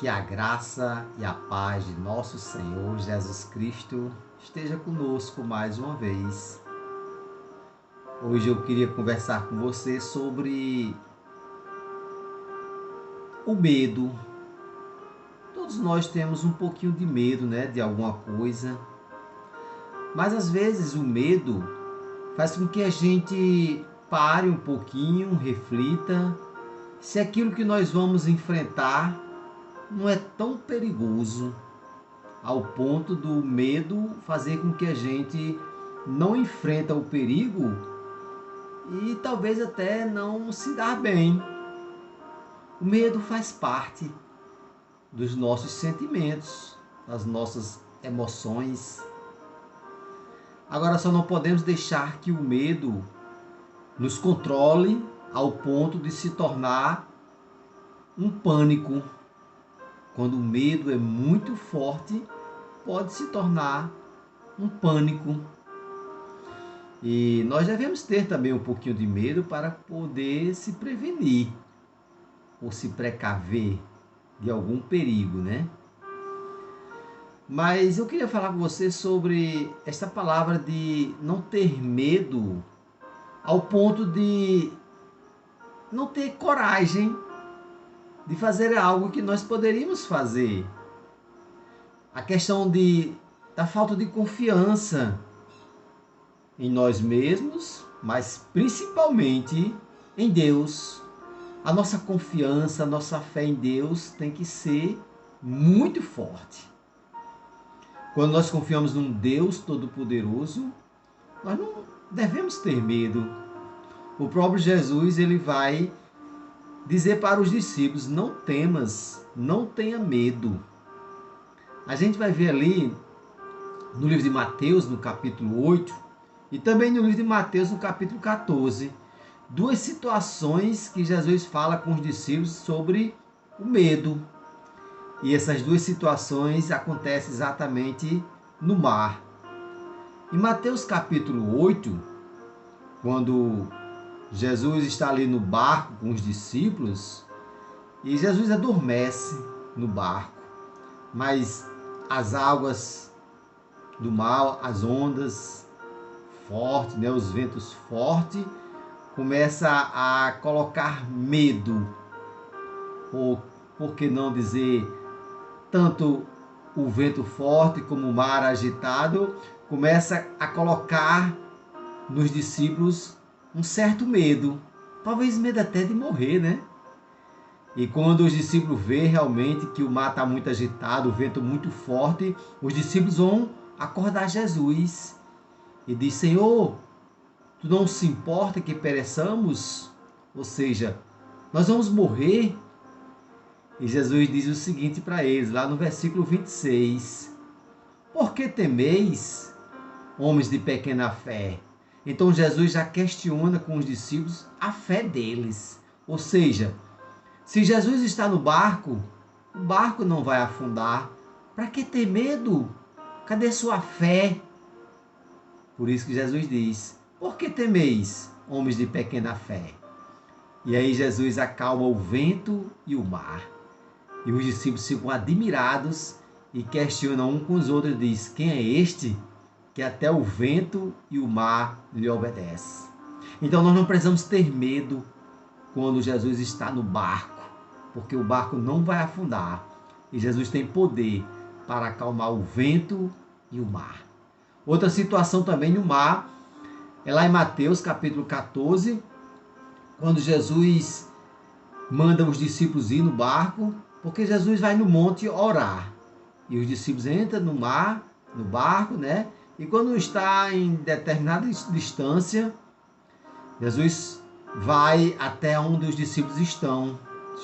Que a graça e a paz de nosso Senhor Jesus Cristo esteja conosco mais uma vez. Hoje eu queria conversar com você sobre o medo. Todos nós temos um pouquinho de medo, de alguma coisa. Mas às vezes o medo faz com que a gente pare um pouquinho, reflita se aquilo que nós vamos enfrentar não é tão perigoso ao ponto do medo fazer com que a gente não enfrenta o perigo e talvez até não se dar bem. O medo faz parte dos nossos sentimentos, das nossas emoções. Agora só não podemos deixar que o medo nos controle ao ponto de se tornar um pânico. Quando o medo é muito forte, pode se tornar um pânico. E nós devemos ter também um pouquinho de medo para poder se prevenir ou se precaver de algum perigo, Mas eu queria falar com você sobre esta palavra de não ter medo ao ponto de não ter coragem de fazer algo que nós poderíamos fazer. A questão da falta de confiança em nós mesmos, mas principalmente em Deus. A nossa confiança, a nossa fé em Deus tem que ser muito forte. Quando nós confiamos num Deus Todo-Poderoso, nós não devemos ter medo. O próprio Jesus, ele vai dizer para os discípulos: não temas, não tenha medo. A gente vai ver ali no livro de Mateus, no capítulo 8, e também no livro de Mateus, no capítulo 14, duas situações que Jesus fala com os discípulos sobre o medo. E essas duas situações acontecem exatamente no mar. Em Mateus capítulo 8, quando Jesus está ali no barco com os discípulos, e Jesus adormece no barco, mas as águas do mar, as ondas fortes, os ventos fortes, começa a colocar medo, ou por que não dizer, tanto o vento forte como o mar agitado, começa a colocar nos discípulos um certo medo, talvez medo até de morrer, E quando os discípulos veem realmente que o mar está muito agitado, o vento muito forte, os discípulos vão acordar Jesus e diz: Senhor, tu não se importa que pereçamos? Ou seja, nós vamos morrer? E Jesus diz o seguinte para eles, lá no versículo 26. Por que temeis, homens de pequena fé? Então Jesus já questiona com os discípulos a fé deles. Ou seja, se Jesus está no barco, o barco não vai afundar. Para que ter medo? Cadê sua fé? Por isso que Jesus diz: por que temeis, homens de pequena fé? E aí Jesus acalma o vento e o mar. E os discípulos ficam admirados e questionam um com os outros e diz: quem é este que até o vento e o mar lhe obedecem? Então nós não precisamos ter medo quando Jesus está no barco, porque o barco não vai afundar e Jesus tem poder para acalmar o vento e o mar. Outra situação também no mar é lá em Mateus capítulo 14, quando Jesus manda os discípulos ir no barco, porque Jesus vai no monte orar. E os discípulos entram no mar, no barco, E quando está em determinada distância, Jesus vai até onde os discípulos estão,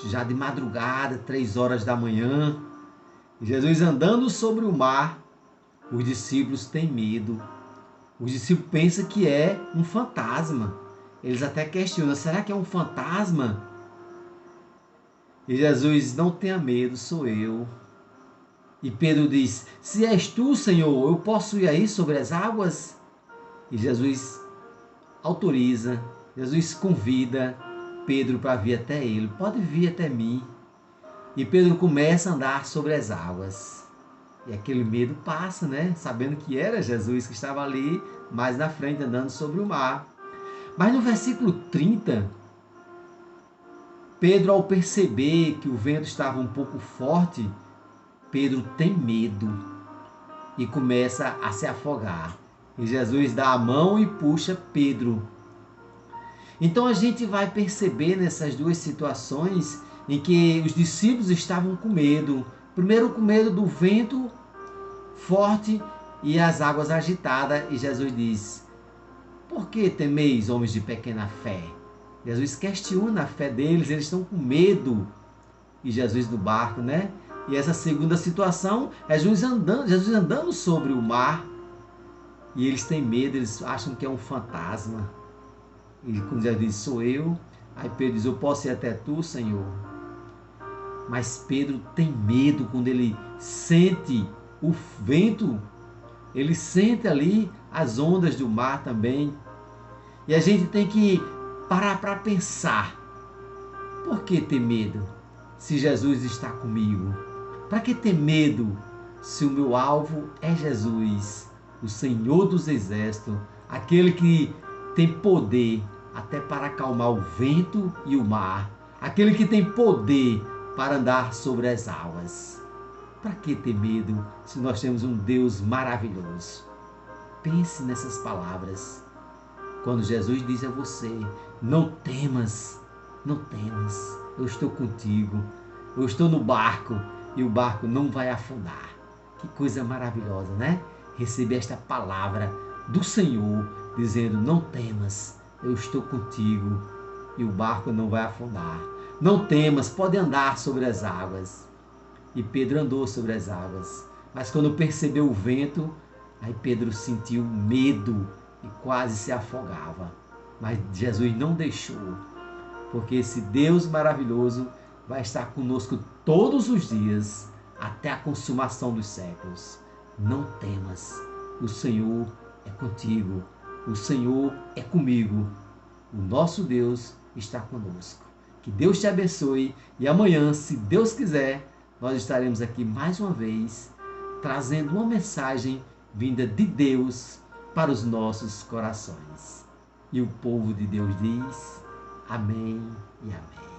já de madrugada, 3 horas da manhã. E Jesus andando sobre o mar, os discípulos têm medo. Os discípulos pensam que é um fantasma. Eles até questionam: será que é um fantasma? E Jesus: não tenha medo, sou eu. E Pedro diz: se és tu, Senhor, eu posso ir aí sobre as águas? E Jesus autoriza, Jesus convida Pedro para vir até ele. Pode vir até mim. E Pedro começa a andar sobre as águas. E aquele medo passa, né? Sabendo que era Jesus que estava ali, mais na frente, andando sobre o mar. Mas no versículo 30, Pedro, ao perceber que o vento estava um pouco forte, Pedro tem medo e começa a se afogar. E Jesus dá a mão e puxa Pedro. Então a gente vai perceber nessas duas situações em que os discípulos estavam com medo. Primeiro com medo do vento forte e as águas agitadas. E Jesus diz: por que temeis, homens de pequena fé? Jesus questiona a fé deles, eles estão com medo. E Jesus no barco, né? E essa segunda situação é Jesus andando sobre o mar. E eles têm medo, eles acham que é um fantasma. E quando Jesus diz, sou eu, aí Pedro diz, eu posso ir até tu, Senhor. Mas Pedro tem medo quando ele sente o vento, ele sente ali as ondas do mar também. E a gente tem que parar para pensar, por que ter medo se Jesus está comigo? Para que ter medo se o meu alvo é Jesus, o Senhor dos Exércitos, aquele que tem poder até para acalmar o vento e o mar, aquele que tem poder para andar sobre as águas. Para que ter medo se nós temos um Deus maravilhoso? Pense nessas palavras. Quando Jesus diz a você, não temas, não temas, eu estou contigo, eu estou no barco e o barco não vai afundar. Que coisa maravilhosa, né? Receber esta palavra do Senhor dizendo, não temas, eu estou contigo e o barco não vai afundar. Não temas, pode andar sobre as águas. E Pedro andou sobre as águas, mas quando percebeu o vento, aí Pedro sentiu medo e quase se afogava. Mas Jesus não deixou, porque esse Deus maravilhoso vai estar conosco todos os dias, até a consumação dos séculos. Não temas, o Senhor é contigo, o Senhor é comigo, o nosso Deus está conosco. Que Deus te abençoe e amanhã, se Deus quiser, nós estaremos aqui mais uma vez, trazendo uma mensagem vinda de Deus para os nossos corações. E o povo de Deus diz, amém e amém.